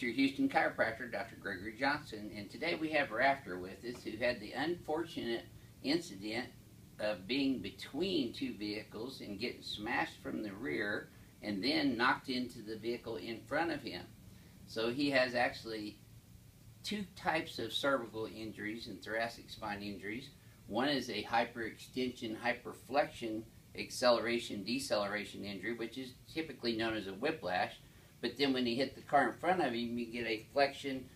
Your Houston chiropractor, Dr. Gregory Johnson, and today we have Rafter with us, who had the unfortunate incident of being between two vehicles and getting smashed from the rear and then knocked into the vehicle in front of him. So he has actually two types of cervical injuries and thoracic spine injuries. One is a hyperextension, hyperflexion, acceleration, deceleration injury, which is typically known as a whiplash. But then when he hit the car in front of him, you get a flexion,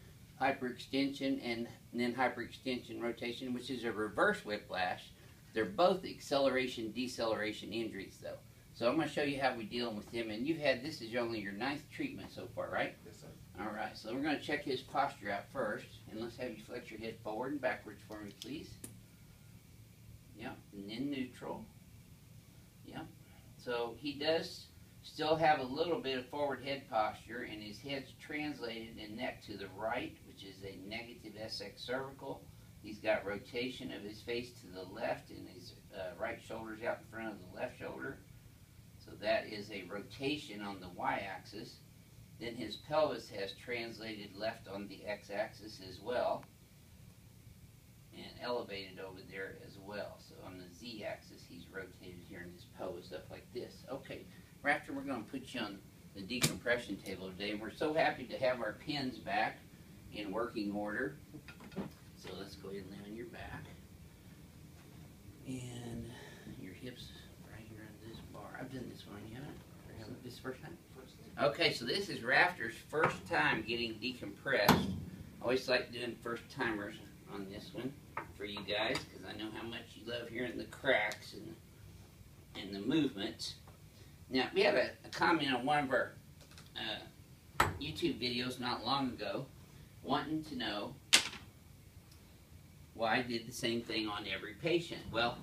hyperextension, and then hyperextension rotation, which is a reverse whiplash. They're both acceleration, deceleration injuries, though. So I'm going to show you how we deal with him. And you've had, this is only your 9th treatment so far, right? Yes, sir. All right, so we're going to check his posture out first. And let's have you flex your head forward and backwards for me, please. Yep, and then neutral. Yep. So he does still have a little bit of forward head posture, and his head's translated in neck to the right, which is a negative SX cervical. He's got rotation of his face to the left, and his right shoulder's out in front of the left shoulder. So that is a rotation on the y-axis. Then his pelvis has translated left on the x-axis as well, and elevated over there as well. So on the z-axis, he's rotated here in his pelvis up like this. Okay. Rafter, we're going to put you on the decompression table today, and we're so happy to have our pins back in working order. So let's go ahead and lay on your back. And your hips right here on this bar. I've done this one, you haven't? This first time? Okay, so this is Rafter's first time getting decompressed. I always like doing first timers on this one for you guys, because I know how much you love hearing the cracks and the movements. Now, we had a comment on one of our YouTube videos not long ago, wanting to know why I did the same thing on every patient. Well,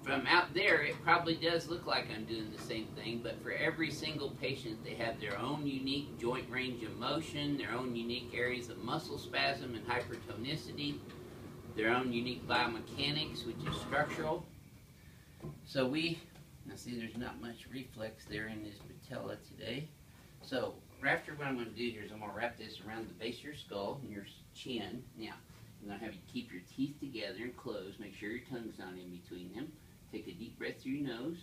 from out there, it probably does look like I'm doing the same thing, but for every single patient, they have their own unique joint range of motion, their own unique areas of muscle spasm and hypertonicity, their own unique biomechanics, which is structural. So now see, there's not much reflex there in his patella today. So, Rafter, what I'm going to do here is I'm going to wrap this around the base of your skull and your chin. Now, I'm going to have you keep your teeth together and close. Make sure your tongue's not in between them. Take a deep breath through your nose.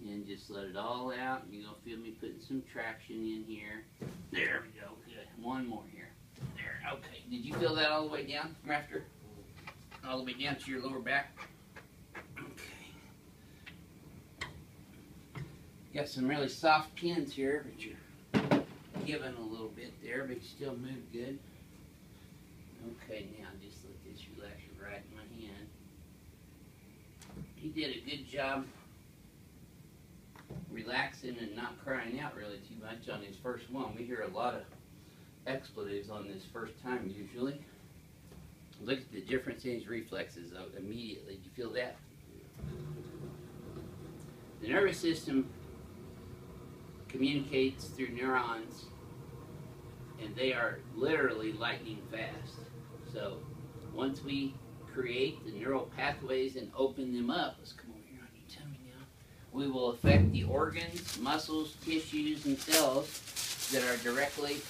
And just let it all out. You're going to feel me putting some traction in here. There we go. Good. One more here. There. Okay. Did you feel that all the way down, Rafter? All the way down to your lower back? Got some really soft pins here, but you're giving a little bit there, but you still move good. Okay, now just let this relax your right in my hand. He did a good job relaxing and not crying out really too much on his first one. We hear a lot of expletives on this first time usually. Look at the difference in his reflexes though, immediately. Do you feel that? The nervous system communicates through neurons, and they are literally lightning fast. So once we create the neural pathways and open them up, let's come over here on your tummy now, we will affect the organs, muscles, tissues, and cells that are directly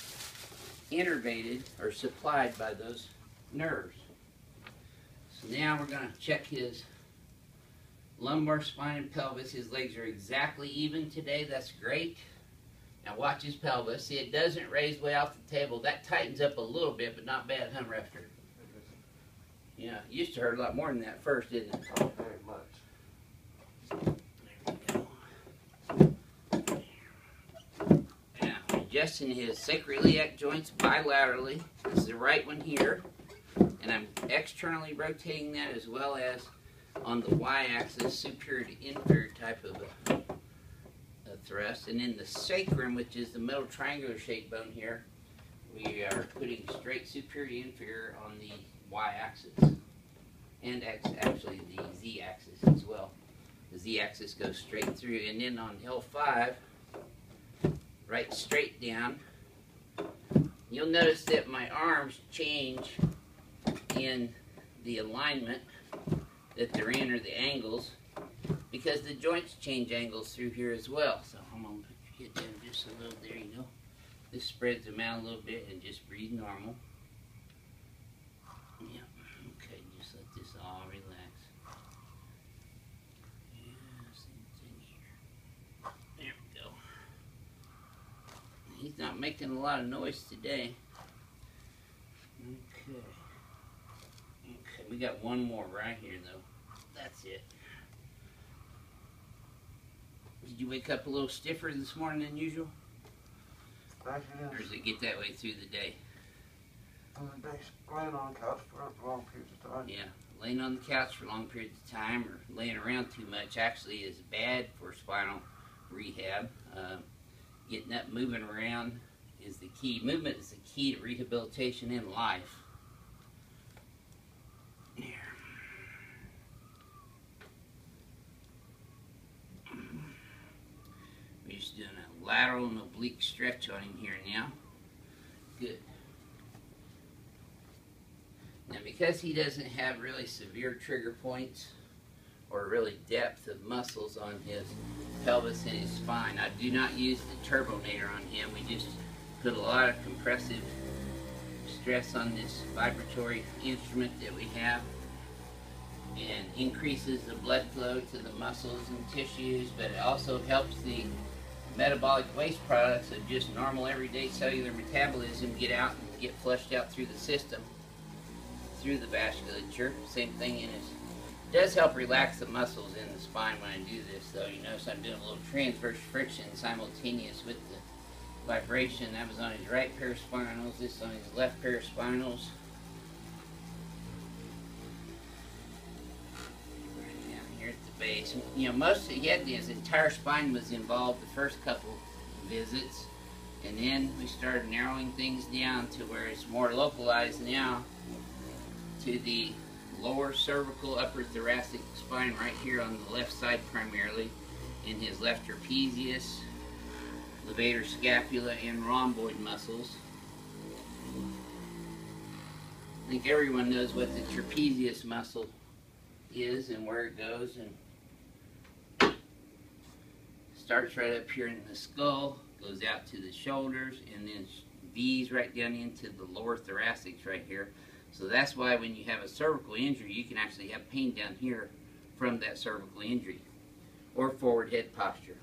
innervated or supplied by those nerves. So now we're going to check his lumbar, spine, and pelvis. His legs are exactly even today. That's great. Now watch his pelvis. See, it doesn't raise way off the table. That tightens up a little bit, but not bad, huh, Rafter? Yeah, it used to hurt a lot more than that first, didn't it? Oh, very much. There we go. Now, adjusting his sacroiliac joints bilaterally. This is the right one here. And I'm externally rotating that as well as on the y-axis, superior to inferior type of a thrust. And in the sacrum, which is the middle triangular shaped bone here, we are putting straight superior to inferior on the y-axis. And actually the z-axis as well. The z-axis goes straight through. And then on L5, right straight down, you'll notice that my arms change in the alignment that they're in, or the angles, because the joints change angles through here as well. So I'm going to put your head down just a little, there you go. This spreads them out a little bit and just breathe normal. Yep. Okay, just let this all relax. Yeah, same thing here. There we go. He's not making a lot of noise today. Okay. Okay, we got one more right here though. That's it. Did you wake up a little stiffer this morning than usual? Or does it get that way through the day? Laying on the couch for long periods of time. Yeah, laying on the couch for long periods of time or laying around too much actually is bad for spinal rehab. Getting up, moving around is the key. Movement is the key to rehabilitation in life. Here. We're just doing a lateral and oblique stretch on him here now. Good. Now because he doesn't have really severe trigger points or really depth of muscles on his pelvis and his spine, I do not use the turbonator on him. We just put a lot of compressive stress on this vibratory instrument that we have and increases the blood flow to the muscles and tissues, but it also helps the metabolic waste products of just normal everyday cellular metabolism get out and get flushed out through the system, through the vasculature. Same thing in his, does help relax the muscles in the spine when I do this though. You notice I'm doing a little transverse friction simultaneous with the vibration. That was on his right pair of spinals, this on his left pair of spinals. Right down here at the base. You know, most of his entire spine was involved the first couple visits, and then we started narrowing things down to where it's more localized now to the lower cervical, upper thoracic spine right here on the left side primarily, in his left trapezius, levator scapula, and rhomboid muscles. I think everyone knows what the trapezius muscle is and where it goes, and starts right up here in the skull, goes out to the shoulders, and then V's right down into the lower thoracics right here. So that's why when you have a cervical injury, you can actually have pain down here from that cervical injury, or forward head posture.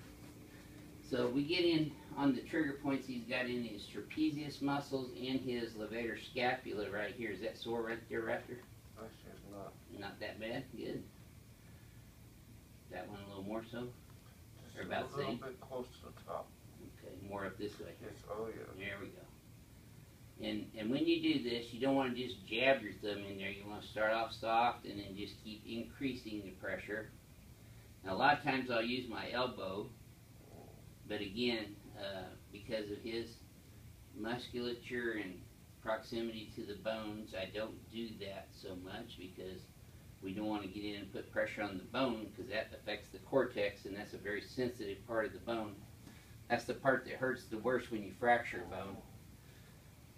So we get in on the trigger points he's got in his trapezius muscles and his levator scapula right here. Is that sore right there, Raptor? Actually, it's not. Not that bad? Good. That one a little more so? Or about the same? A little bit close to the top. Okay, more up this way. Yes, oh yeah. There we go. And when you do this, you don't want to just jab your thumb in there. You want to start off soft and then just keep increasing the pressure. Now a lot of times I'll use my elbow, but again, because of his musculature and proximity to the bones, I don't do that so much because we don't want to get in and put pressure on the bone because that affects the cortex, and that's a very sensitive part of the bone. That's the part that hurts the worst when you fracture a bone.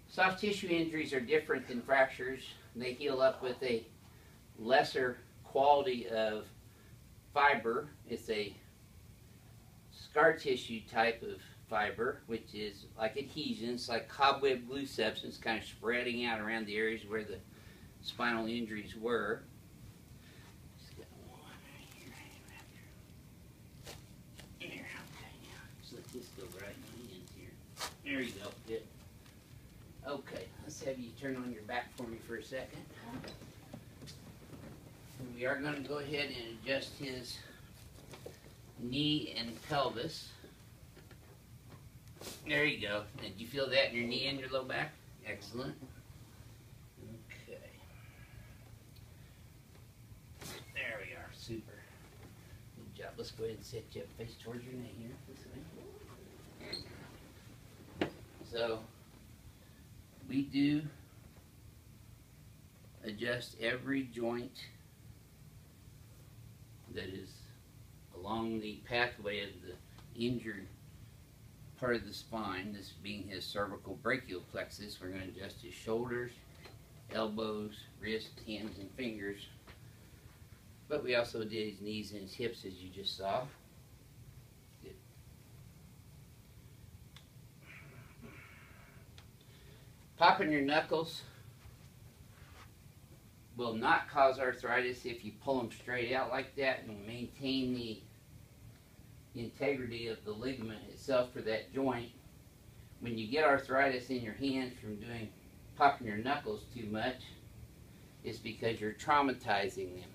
Soft tissue injuries are different than fractures. They heal up with a lesser quality of fiber. It's a scar tissue type of fiber, which is like adhesions, like cobweb glue substance, kind of spreading out around the areas where the spinal injuries were. Just got one right here. There, okay, now just let this go right in here. There you go. Good. Okay, let's have you turn on your back for me for a second. We are going to go ahead and adjust his knee and pelvis. There you go. Did you feel that in your knee and your low back? Excellent. Okay. There we are. Super. Good job. Let's go ahead and set you up face towards your knee here. This way. So, we do adjust every joint that is along the pathway of the injured part of the spine, this being his cervical brachial plexus. We're going to adjust his shoulders, elbows, wrists, hands, and fingers. But we also did his knees and his hips, as you just saw. Good. Popping your knuckles will not cause arthritis if you pull them straight out like that and maintain the integrity of the ligament itself for that joint. When you get arthritis in your hand from popping your knuckles too much, it's because you're traumatizing them.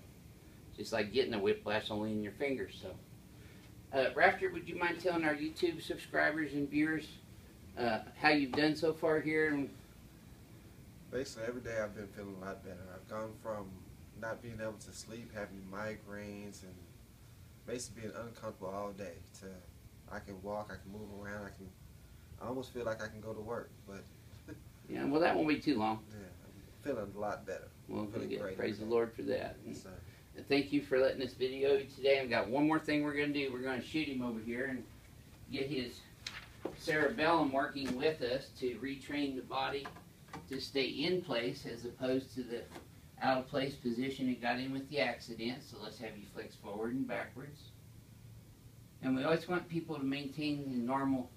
Just like getting a whiplash only in your fingers. So, Rafter, would you mind telling our YouTube subscribers and viewers how you've done so far here? And basically, every day I've been feeling a lot better. I've gone from not being able to sleep, having migraines, and basically being uncomfortable all day to I can walk, I can move around, I almost feel like I can go to work. But yeah, well, that won't be too long. Yeah, I'm feeling a lot better. Well, feeling great. Praise the Lord for that. Yes, sir. And thank you for letting us video you today. I've got one more thing we're going to do. We're going to shoot him over here and get his cerebellum working with us to retrain the body to stay in place as opposed to the out of place position it got in with the accident. So let's have you flex forward and backwards. And we always want people to maintain the normal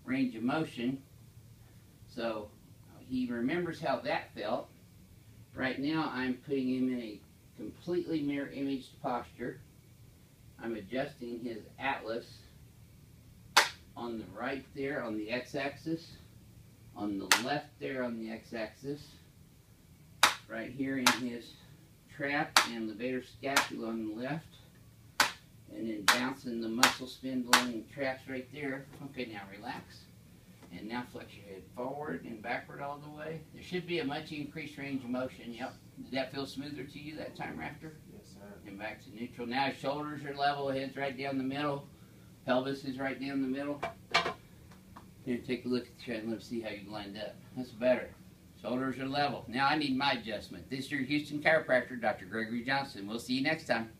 range of motion. So he remembers how that felt. Right now I'm putting him in a completely mirror imaged posture. I'm adjusting his atlas on the right there on the x-axis, on the left there on the x-axis, right here in his trap and levator scapula on the left, and then bouncing the muscle spindle and traps right there. Okay, now relax. And now flex your head forward and backward all the way. There should be a much increased range of motion. Yep. Did that feel smoother to you that time, Rafter? Yes, sir. And back to neutral. Now his shoulders are level, head's right down the middle. Pelvis is right down the middle. Here, take a look at the chart and let's see how you lined up. That's better. Shoulders are level. Now I need my adjustment. This is your Houston chiropractor, Dr. Gregory Johnson. We'll see you next time.